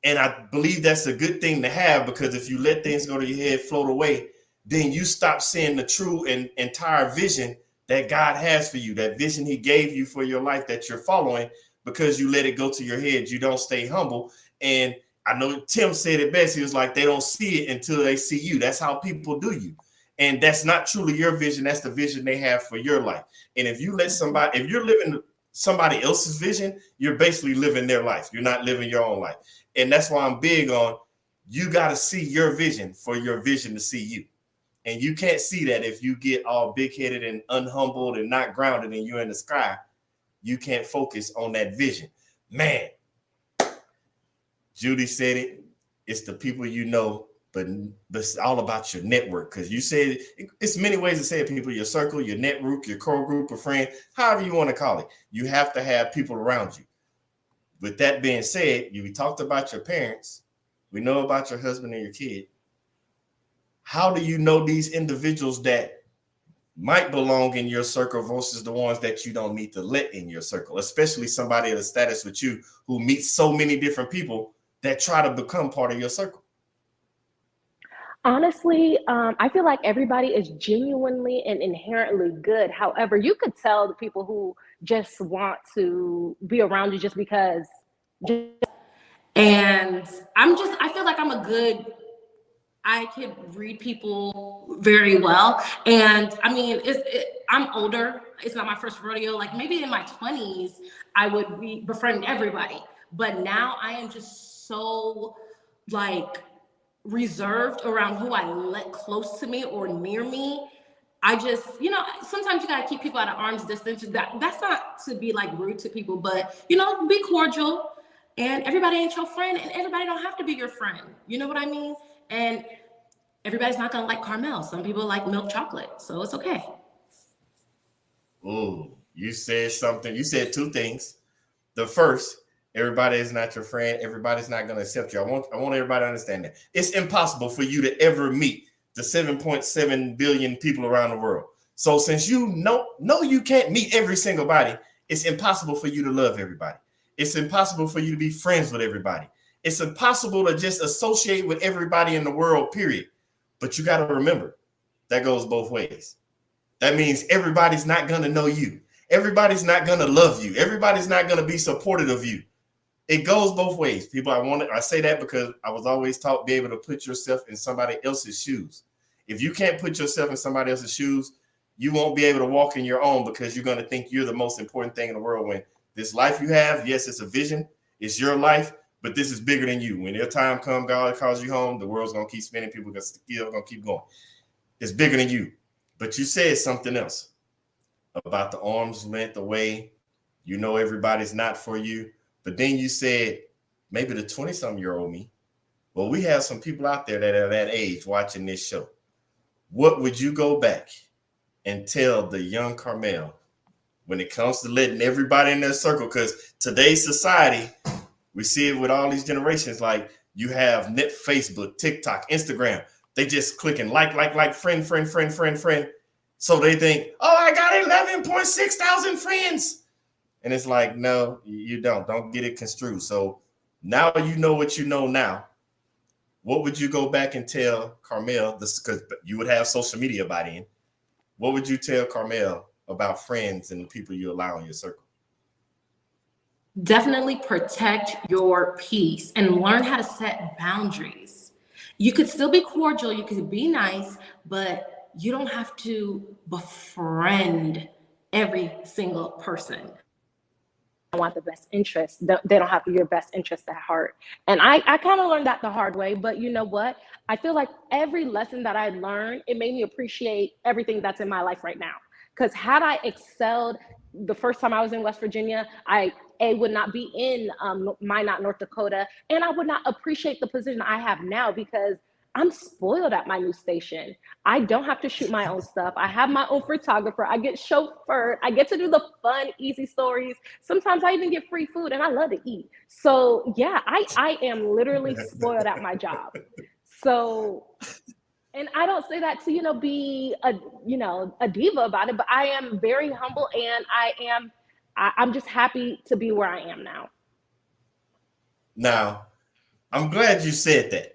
[SPEAKER 2] And I believe that's a good thing to have, because if you let things go to your head, float away, then you stop seeing the true and entire vision that God has for you, that vision he gave you for your life that you're following, because you let it go to your head. You don't stay humble. And I know Tim said it best. He was like, they don't see it until they see you. That's how people do you. And that's not truly your vision. That's the vision they have for your life. And if you let somebody, if you're living somebody else's vision, you're basically living their life. You're not living your own life. And that's why I'm big on, you got to see your vision for your vision to see you. And you can't see that if you get all big-headed and unhumbled and not grounded and you're in the sky. You can't focus on that vision. Man, Judy said it. It's the people you know, but it's all about your network. Because you said it's many ways to say it, people, your circle, your network, your core group of friends, however you want to call it. You have to have people around you. With that being said, we talked about your parents. We know about your husband and your kid. How do you know these individuals that might belong in your circle versus the ones that you don't need to let in your circle, especially somebody of the status with you who meets so many different people that try to become part of your circle?
[SPEAKER 5] Honestly, I feel like everybody is genuinely and inherently good. However, you could tell the people who just want to be around you just because.
[SPEAKER 4] And I feel like I could read people very well. And I mean, I'm older. It's not my first rodeo. Like maybe in my 20s, I would be befriending everybody. But now I am just so like reserved around who I let close to me or near me. I just, sometimes you got to keep people at an arm's distance. That's not to be like rude to people, but, be cordial. And everybody ain't your friend, and everybody don't have to be your friend. You know what I mean? And everybody's not going to like Carmel. Some people like milk chocolate, so it's okay.
[SPEAKER 2] Ooh, you said something. You said two things. The first, everybody is not your friend. Everybody's not going to accept you. I want everybody to understand that. It's impossible for you to ever meet the 7.7 billion people around the world. So since you know you can't meet every single body, it's impossible for you to love everybody. It's impossible for you to be friends with everybody. It's impossible to just associate with everybody in the world, period. But you got to remember, that goes both ways. That means everybody's not going to know you. Everybody's not going to love you. Everybody's not going to be supportive of you. It goes both ways. People, I say that because I was always taught be able to put yourself in somebody else's shoes. If you can't put yourself in somebody else's shoes, you won't be able to walk in your own, because you're going to think you're the most important thing in the world, when this life you have, yes, it's a vision. It's your life, but this is bigger than you. When your time comes, God calls you home, the world's going to keep spinning. People are still going to keep going. It's bigger than you. But you said something else about the arm's length away. You know everybody's not for you. But then you said maybe the 20-something-year-old me. Well, we have some people out there that are that age watching this show. What would you go back and tell the young Carmel when it comes to letting everybody in their circle? Because today's society, we see it with all these generations. Like you have Facebook, TikTok, Instagram. They just clicking like, friend. So they think, oh, I got 11.6 thousand friends. And it's like, no, you don't. Don't get it construed. So now you know what you know now. What would you go back and tell Carmel? This because you would have social media by then. What would you tell Carmel about friends and the people you allow in your circle?
[SPEAKER 4] Definitely protect your peace and learn how to set boundaries. You could still be cordial, you could be nice, but you don't have to befriend every single person.
[SPEAKER 5] I want the best interest. They don't have your best interest at heart. And I kind of learned that the hard way, but you know what? I feel like every lesson that I learned, it made me appreciate everything that's in my life right now. Because had I excelled the first time I was in West Virginia, I would not be in Minot, North Dakota, and I would not appreciate the position I have now because I'm spoiled at my new station. I don't have to shoot my own stuff. I have my own photographer. I get chauffeured. I get to do the fun, easy stories. Sometimes I even get free food, and I love to eat. So yeah, I am literally spoiled at my job. So, and I don't say that to, be a diva about it, but I am very humble, and I'm just happy to be where I am now.
[SPEAKER 2] Now, I'm glad you said that.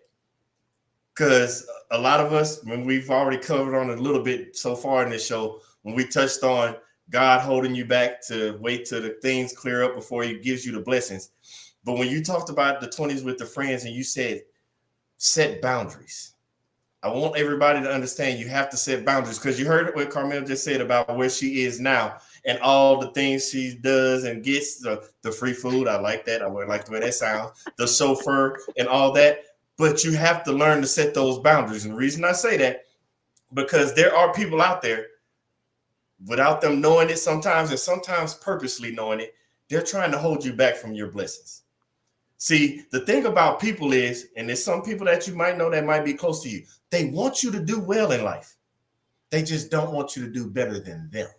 [SPEAKER 2] Because a lot of us, when we've already covered on it a little bit so far in this show, when we touched on God holding you back to wait till the things clear up before he gives you the blessings. But when you talked about the 20s with the friends and you said, set boundaries. I want everybody to understand you have to set boundaries because you heard what Carmel just said about where she is now and all the things she does and gets, the free food. I like that. I would like the way that sounds. The chauffeur and all that. But you have to learn to set those boundaries. And the reason I say that, because there are people out there without them knowing it sometimes, and sometimes purposely knowing it, they're trying to hold you back from your blessings. See, the thing about people is, and there's some people that you might know that might be close to you, they want you to do well in life. They just don't want you to do better than them.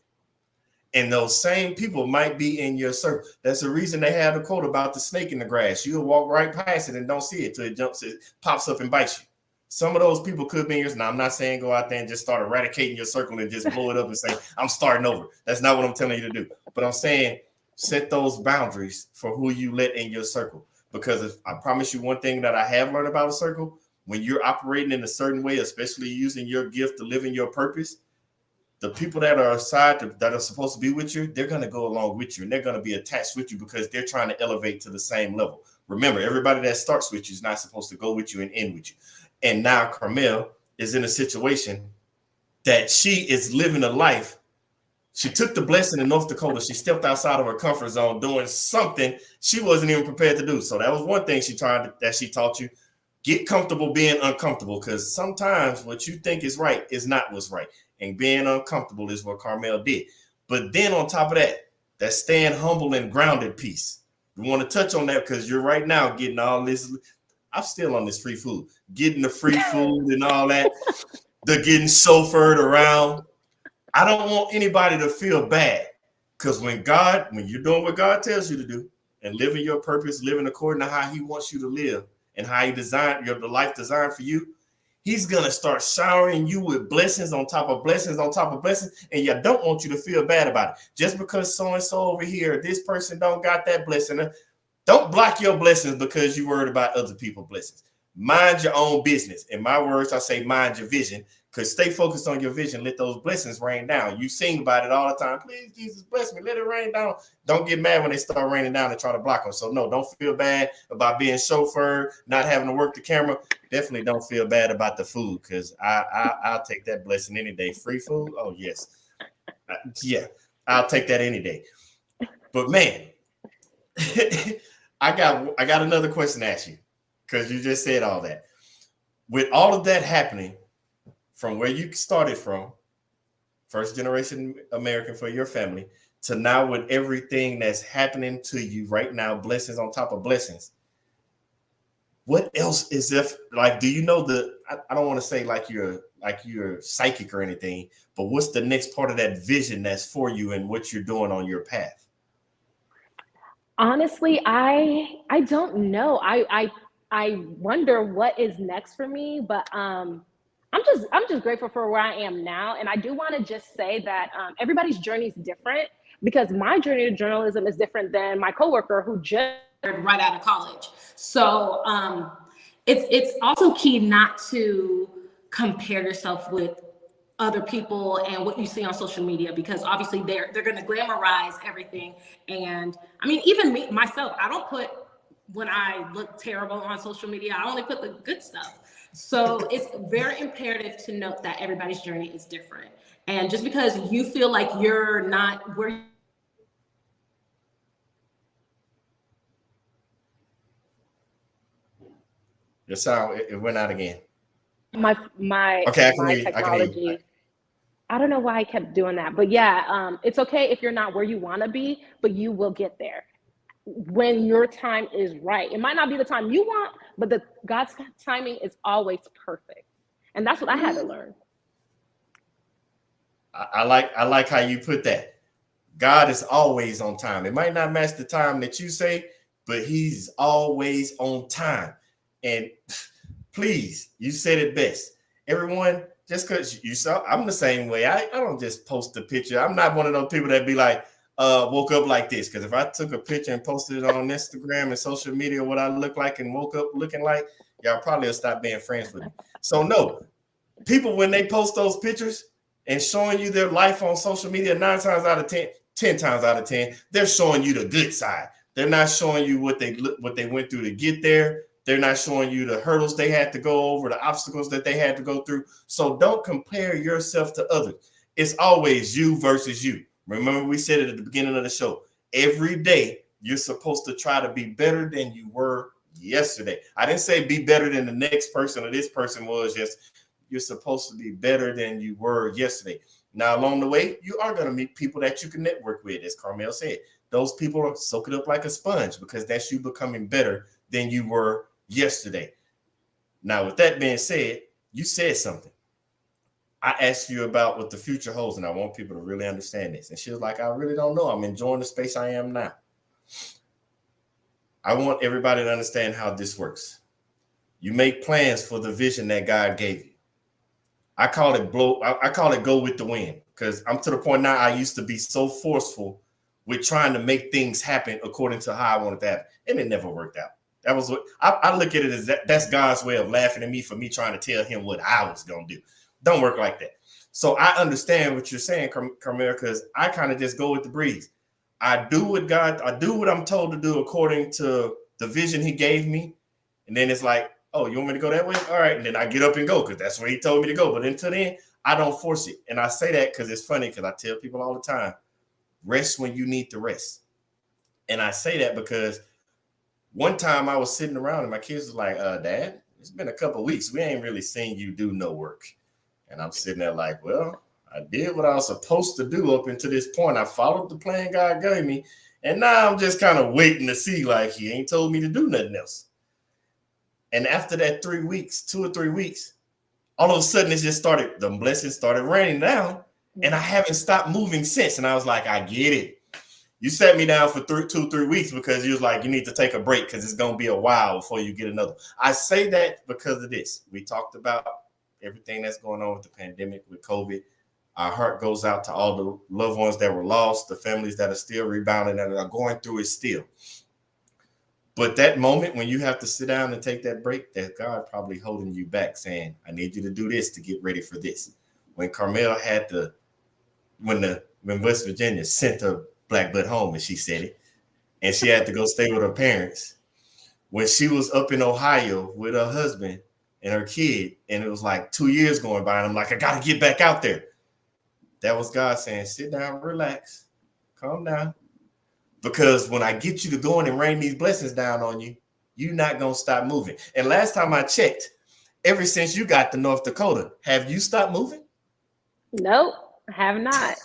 [SPEAKER 2] And those same people might be in your circle. That's the reason they have the quote about the snake in the grass. You'll walk right past it and don't see it till it pops up and bites you. Some of those people could be in yours. Now, I'm not saying go out there and just start eradicating your circle and just blow it up and say, I'm starting over. That's not what I'm telling you to do. But I'm saying set those boundaries for who you let in your circle. Because if I promise you one thing that I have learned about a circle, when you're operating in a certain way, especially using your gift to live in your purpose, the people that are aside that are supposed to be with you, they're going to go along with you and they're going to be attached with you because they're trying to elevate to the same level. Remember, everybody that starts with you is not supposed to go with you and end with you. And now Carmel is in a situation that she is living a life. She took the blessing in North Dakota. She stepped outside of her comfort zone doing something she wasn't even prepared to do. So that was one thing she taught you. Get comfortable being uncomfortable, because sometimes what you think is right is not what's right. And being uncomfortable is what Carmel did. But then on top of that staying humble and grounded piece. We want to touch on that because you're right now getting all this. I'm still on this free food, getting the free food and all that. They're getting chauffeured around. I don't want anybody to feel bad, because when you're doing what God tells you to do and living your purpose, living according to how he wants you to live and how he designed the life designed for you, he's going to start showering you with blessings on top of blessings on top of blessings. And you don't want you to feel bad about it. Just because so-and-so over here, this person don't got that blessing. Don't block your blessings because you're worried about other people's blessings. Mind your own business. In my words, I say mind your vision, because stay focused on your vision. Let those blessings rain down. You sing about it all the time. Please, Jesus, bless me. Let it rain down. Don't get mad when they start raining down and try to block them. So no, don't feel bad about being chauffeured, not having to work the camera. Definitely don't feel bad about the food, because I'll take that blessing any day. Free food? Oh, yes. Yeah, I'll take that any day. But man, I got another question to ask you, because you just said all that. With all of that happening, from where you started from, first generation American for your family, to now with everything that's happening to you right now, blessings on top of blessings. What else is if like, do you know I don't want to say like you're psychic or anything, but what's the next part of that vision that's for you and what you're doing on your path?
[SPEAKER 5] Honestly, I don't know. I wonder what is next for me, but I'm just grateful for where I am now, and I do want to just say that everybody's journey is different because my journey to journalism is different than my coworker who just
[SPEAKER 4] right out of college. So it's also key not to compare yourself with other people and what you see on social media, because obviously they're going to glamorize everything. And I mean, even me myself, I don't put when I look terrible on social media, I only put the good stuff. So it's very imperative to note that everybody's journey is different, and just because you feel like you're not where
[SPEAKER 2] Your sound, it went out again.
[SPEAKER 5] my
[SPEAKER 2] Okay, I can
[SPEAKER 5] my
[SPEAKER 2] hear you. I can hear you.
[SPEAKER 5] technology. I don't know why I kept doing that, but yeah, it's okay if you're not where you want to be, but you will get there when your time is right. It might not be the time you want, but God's timing is always perfect, and that's what I had to learn.
[SPEAKER 2] I like how you put that. God is always on time. It might not match the time that you say, but he's always on time. And please, you said it best. Everyone, just because you saw, I'm the same way. I don't just post a picture. I'm not one of those people that be like, woke up like this. Because if I took a picture and posted it on Instagram and social media, what I look like and woke up looking like, y'all probably will stop being friends with me. So no, people, when they post those pictures and showing you their life on social media, 9 times out of 10, 10 times out of 10, they're showing you the good side. They're not showing you what they went through to get there. They're not showing you the hurdles they had to go over, the obstacles that they had to go through. So don't compare yourself to others. It's always you versus you. Remember, we said it at the beginning of the show. Every day, you're supposed to try to be better than you were yesterday. I didn't say be better than the next person or this person was. Just you're supposed to be better than you were yesterday. Now, along the way, you are going to meet people that you can network with, as Carmel said. Those people are soak it up like a sponge because that's you becoming better than you were yesterday. Now, with that being said, you said something. I asked you about what the future holds, and I want people to really understand this. And she was like, I really don't know. I'm enjoying the space I am now. I want everybody to understand how this works. You make plans for the vision that God gave you. I call it go with the wind, because I'm to the point now I used to be so forceful with trying to make things happen according to how I wanted to happen, and it never worked out. That was what I look at it as that's God's way of laughing at me for me trying to tell him what I was going to do. Don't work like that. So I understand what you're saying, Carmel, because I kind of just go with the breeze. I do what I'm told to do according to the vision he gave me. And then it's like, oh, you want me to go that way? All right. And then I get up and go because that's where he told me to go. But until then, I don't force it. And I say that because it's funny, because I tell people all the time, rest when you need to rest. And I say that because one time I was sitting around and my kids was like, Dad, it's been a couple of weeks. We ain't really seen you do no work. And I'm sitting there like, well, I did what I was supposed to do up until this point. I followed the plan God gave me. And now I'm just kind of waiting to see, like, he ain't told me to do nothing else. And after that 2 or 3 weeks, all of a sudden the blessings started raining down, and I haven't stopped moving since. And I was like, I get it. You sat me down for 2-3 weeks because you was like, you need to take a break because it's going to be a while before you get another. I say that because of this. We talked about everything that's going on with the pandemic, with COVID. Our heart goes out to all the loved ones that were lost, the families that are still rebounding and are going through it still. But that moment when you have to sit down and take that break, that God probably holding you back saying, I need you to do this to get ready for this. When Carmel when West Virginia sent her black butt home, and she said it, and she had to go stay with her parents. When she was up in Ohio with her husband and her kid, and it was like 2 years going by, and I'm like, I got to get back out there. That was God saying, sit down, relax, calm down. Because when I get you to go in and rain these blessings down on you, you're not going to stop moving. And last time I checked, ever since you got to North Dakota, have you stopped moving?
[SPEAKER 5] Nope, I have not.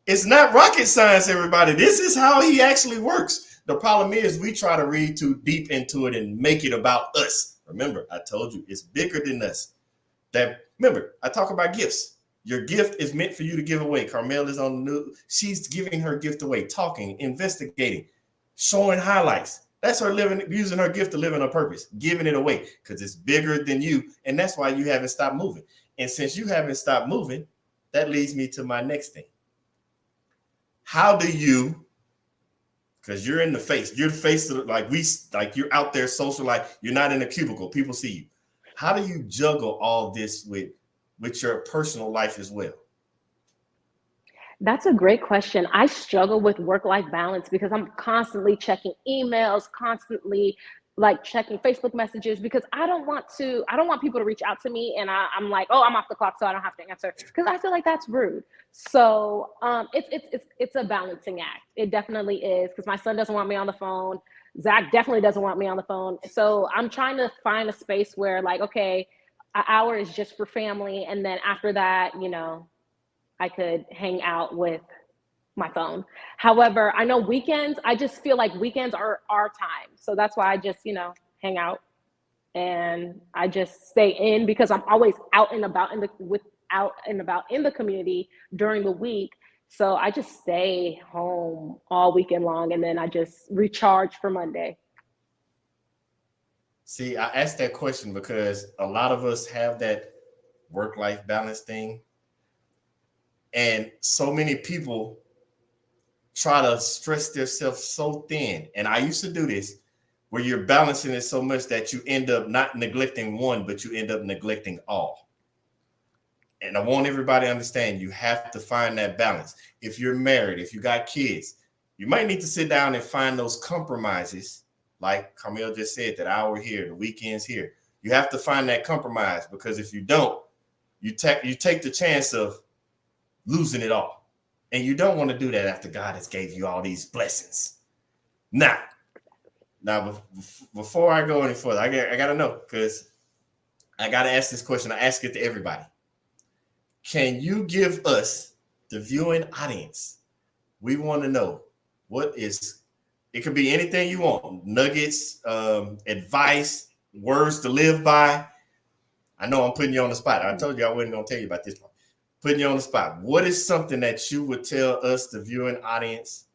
[SPEAKER 2] It's not rocket science, everybody. This is how he actually works. The problem is we try to read too deep into it and make it about us. Remember, I told you it's bigger than us. Remember, I talk about gifts. Your gift is meant for you to give away. Carmel is on the news. She's giving her gift away, talking, investigating, showing highlights. That's her using her gift to live in her purpose, giving it away because it's bigger than you. And that's why you haven't stopped moving. And since you haven't stopped moving, that leads me to my next thing. How do you, because you're in the face, you're the face of like you're out there social life, you're not in a cubicle, people see you. How do you juggle all this with your personal life as well?
[SPEAKER 5] That's a great question. I struggle with work-life balance because I'm constantly checking emails, constantly like checking Facebook messages because I don't want people to reach out to me and I'm like, oh, I'm off the clock, so I don't have to answer because I feel like that's rude. So it's a balancing act. It definitely is because my son doesn't want me on the phone. Zach definitely doesn't want me on the phone. So I'm trying to find a space where like, okay, an hour is just for family. And then after that, I could hang out with my phone. However, I know weekends, I just feel like weekends are our time. So that's why I just, hang out and I just stay in because I'm always out and about in the community during the week. So I just stay home all weekend long and then I just recharge for Monday.
[SPEAKER 2] See, I asked that question because a lot of us have that work-life balance thing. And so many people try to stretch themselves so thin. And I used to do this where you're balancing it so much that you end up not neglecting one, but you end up neglecting all. And I want everybody to understand you have to find that balance. If you're married, if you got kids, you might need to sit down and find those compromises. Like Carmel just said, that hour here, the weekends here. You have to find that compromise because if you don't, you take the chance of losing it all. And you don't want to do that after God has gave you all these blessings. Now, before I go any further, I got to know because I got to ask this question. I ask it to everybody. Can you give us, the viewing audience, we want to know it could be anything you want, nuggets, advice, words to live by. I know I'm putting you on the spot. I told you I wasn't going to tell you about this one. Putting you on the spot. What is something that you would tell us, the viewing audience,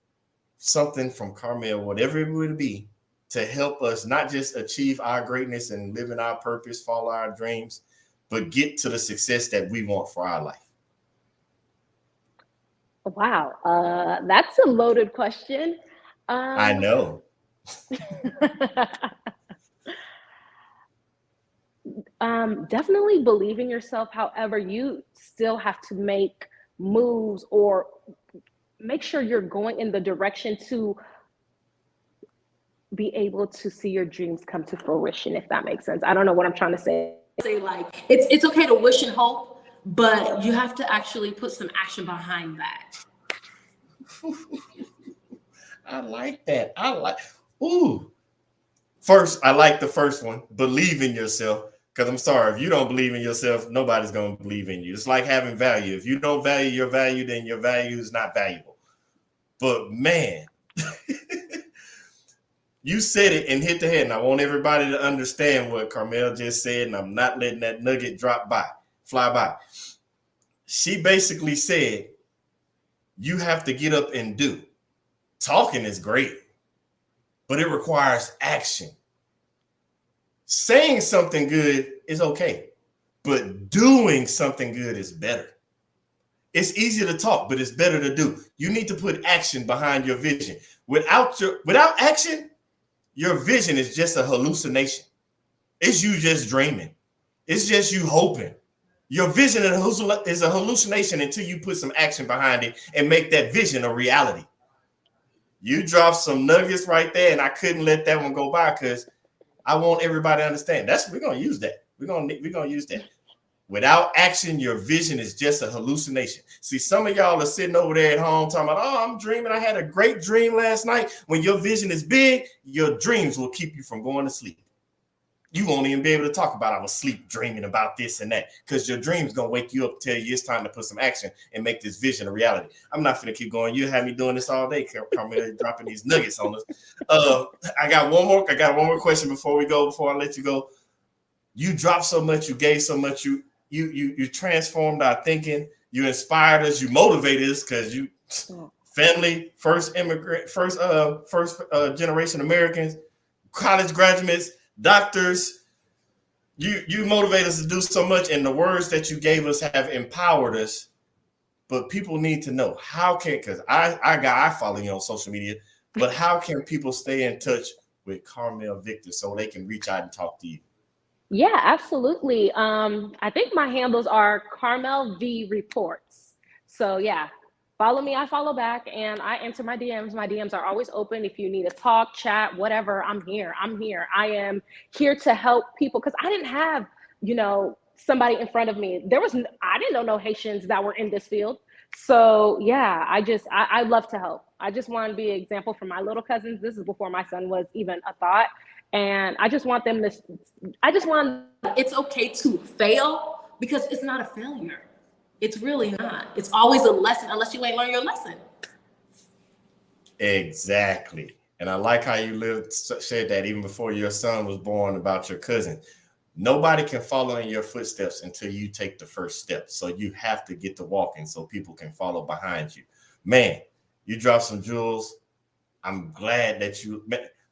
[SPEAKER 2] something from Carmel, whatever it would be, to help us not just achieve our greatness and live in our purpose, follow our dreams, but get to the success that we want for our life?
[SPEAKER 5] Wow, that's a loaded question.
[SPEAKER 2] I know.
[SPEAKER 5] Definitely believe in yourself. However, you still have to make moves or make sure you're going in the direction to be able to see your dreams come to fruition, if that makes sense. I don't know what I'm trying to say.
[SPEAKER 4] Say like it's okay to wish and hope, but you have to actually put some action behind that.
[SPEAKER 2] I like that. First, I like the first one. Believe in yourself. Because I'm sorry, if you don't believe in yourself, nobody's going to believe in you. It's like having value. If you don't value your value, then your value is not valuable. But man, you said it and hit the head. And I want everybody to understand what Carmel just said. And I'm not letting that nugget fly by. She basically said, you have to get up and do. Talking is great, but it requires action. Saying something good is okay, but doing something good is better. It's easy to talk, but it's better to do. You need to put action behind your vision. Without action, your vision is just a hallucination. It's you just dreaming. It's just you hoping. Your vision is a hallucination until you put some action behind it and make that vision a reality. You dropped some nuggets right there, and I couldn't let that one go by because I want everybody to understand. We're gonna use that. We're gonna use that. Without action, your vision is just a hallucination. See, some of y'all are sitting over there at home talking about, oh, I'm dreaming. I had a great dream last night. When your vision is big, your dreams will keep you from going to sleep. you won't even be able to talk about I was sleep dreaming about this and that, because your dream's gonna wake you up, tell you it's time to put some action and make this vision a reality. I'm not gonna keep going. You have me doing this all day, Carmel, dropping these nuggets on us. I got one more question before I let you go. You dropped so much, you gave so much, you transformed our thinking, you inspired us, you motivated us, because you family, first immigrant, first generation Americans, college graduates, doctors, you motivate us to do so much, and the words that you gave us have empowered us. But people need to know because I follow you on social media, but how can people stay in touch with Carmel Victor so they can reach out and talk to you?
[SPEAKER 5] Yeah, absolutely. I think my handles are Carmel V Reports. So yeah, follow me, I follow back, and I answer my DMs. My DMs are always open. If you need to talk, chat, whatever, I'm here. I am here to help people, because I didn't have, somebody in front of me. I didn't know no Haitians that were in this field. So yeah, I love to help. I just want to be an example for my little cousins. This is before my son was even a thought. And I just want them to,
[SPEAKER 4] it's okay to fail, because it's not a failure. It's really not. It's always a lesson, unless you ain't learned your lesson.
[SPEAKER 2] Exactly. And I like how you said that even before your son was born about your cousin. Nobody can follow in your footsteps until you take the first step. So you have to get to walking so people can follow behind you. Man, you dropped some jewels. I'm glad that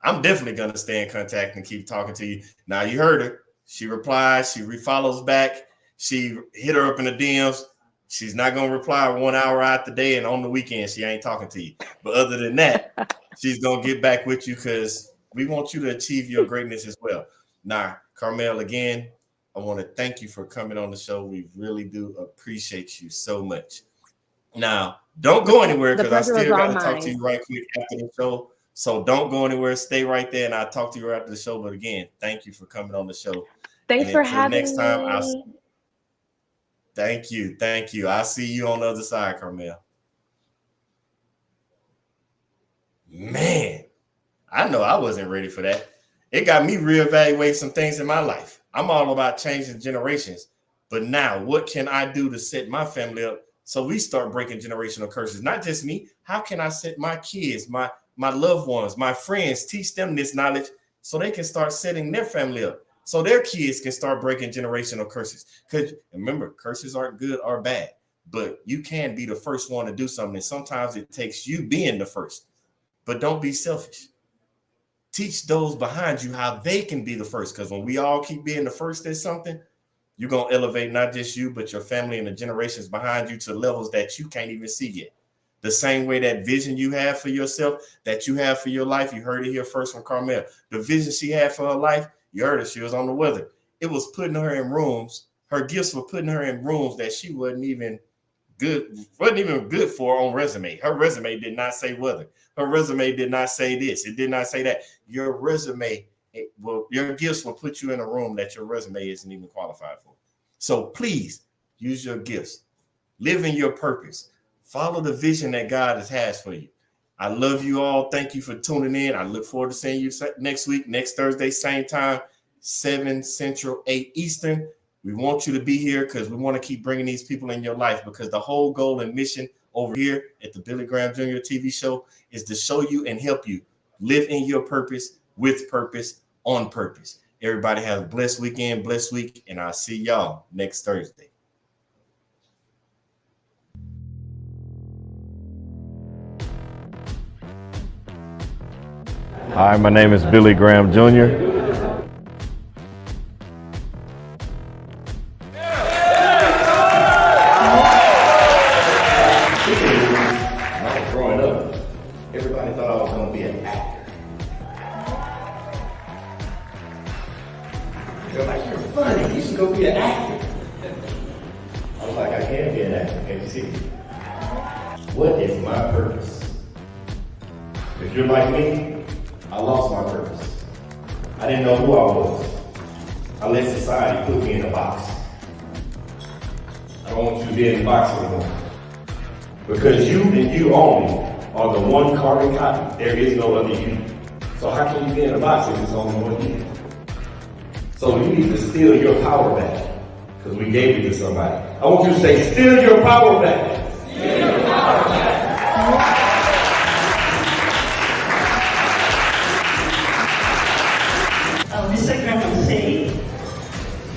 [SPEAKER 2] I'm definitely going to stay in contact and keep talking to you. Now, you heard her. She replies. She refollows back. She hit her up in the DMs. She's not going to reply 1 hour out the day, and on the weekend, she ain't talking to you. But other than that, she's going to get back with you, because we want you to achieve your greatness as well. Now, Carmel, again, I want to thank you for coming on the show. We really do appreciate you so much. Now, don't go anywhere, because I still got to talk to you right quick after the show. So don't go anywhere. Stay right there, and I'll talk to you after the show. But again, thank you for coming on the show.
[SPEAKER 5] Thanks for having me.
[SPEAKER 2] Thank you. Thank you. I'll see you on the other side, Carmel. Man, I know I wasn't ready for that. It got me reevaluating some things in my life. I'm all about changing generations. But now, what can I do to set my family up so we start breaking generational curses? Not just me. How can I set my kids, my loved ones, my friends, teach them this knowledge so they can start setting their family up, so their kids can start breaking generational curses? Because remember, curses aren't good or bad, but you can be the first one to do something. And sometimes it takes you being the first. But don't be selfish. Teach those behind you how they can be the first. Because when we all keep being the first at something, you're going to elevate not just you, but your family and the generations behind you to levels that you can't even see yet. The same way that vision you have for yourself, that you have for your life, you heard it here first from Carmel. The vision she had for her life, you heard it, she was on the weather. It was putting her in rooms. Her gifts were putting her in rooms that she wasn't even good for on resume. Her resume did not say weather. Her resume did not say this. It did not say that. Your resume, your gifts will put you in a room that your resume isn't even qualified for. So please use your gifts. Live in your purpose. Follow the vision that God has for you. I love you all. Thank you for tuning in. I look forward to seeing you next week, next Thursday, same time, 7 Central, 8 Eastern. We want you to be here because we want to keep bringing these people in your life, because the whole goal and mission over here at the Billy Graham Jr. TV show is to show you and help you live in your purpose, with purpose, on purpose. Everybody have a blessed weekend, blessed week, and I'll see y'all next Thursday.
[SPEAKER 1] Hi, my name is Billy Graham Jr.
[SPEAKER 2] Growing up, everybody thought I was going to be an actor. They're like, you're funny, you should go be an actor. I was like, I can't be an actor, can't you see? What is my purpose? If you're like me, I lost my purpose. I didn't know who I was. I let society put me in a box. I don't want you to be in the box anymore. Because you and you only are the one carbon copy. There is no other you. So how can you be in a box if it's only one you? So
[SPEAKER 6] So you need to steal your power back, because we gave it to somebody. I want you to say, steal your power back. Steal your power back.
[SPEAKER 3] Mr. Graham said,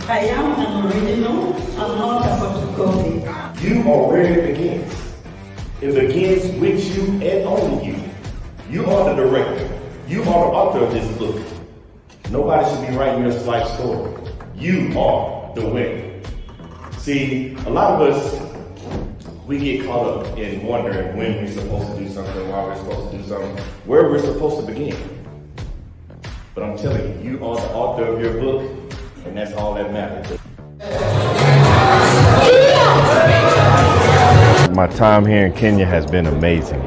[SPEAKER 3] I am an original, I'm not a photocopy.
[SPEAKER 6] You are where it begins. It begins with you and only you. You are the director. You are the author of this book. Nobody should be writing your life story. You are the winner. See, a lot of us, we get caught up in wondering when we're supposed to do something, why we're supposed to do something, where we're supposed to begin. But I'm telling you, you are the author of your book, and that's all that matters.
[SPEAKER 1] My time here in Kenya has been amazing.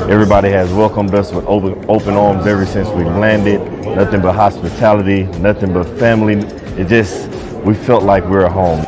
[SPEAKER 1] Everybody has welcomed us with open arms ever since we landed. Nothing but hospitality, nothing but family. We felt like we were home.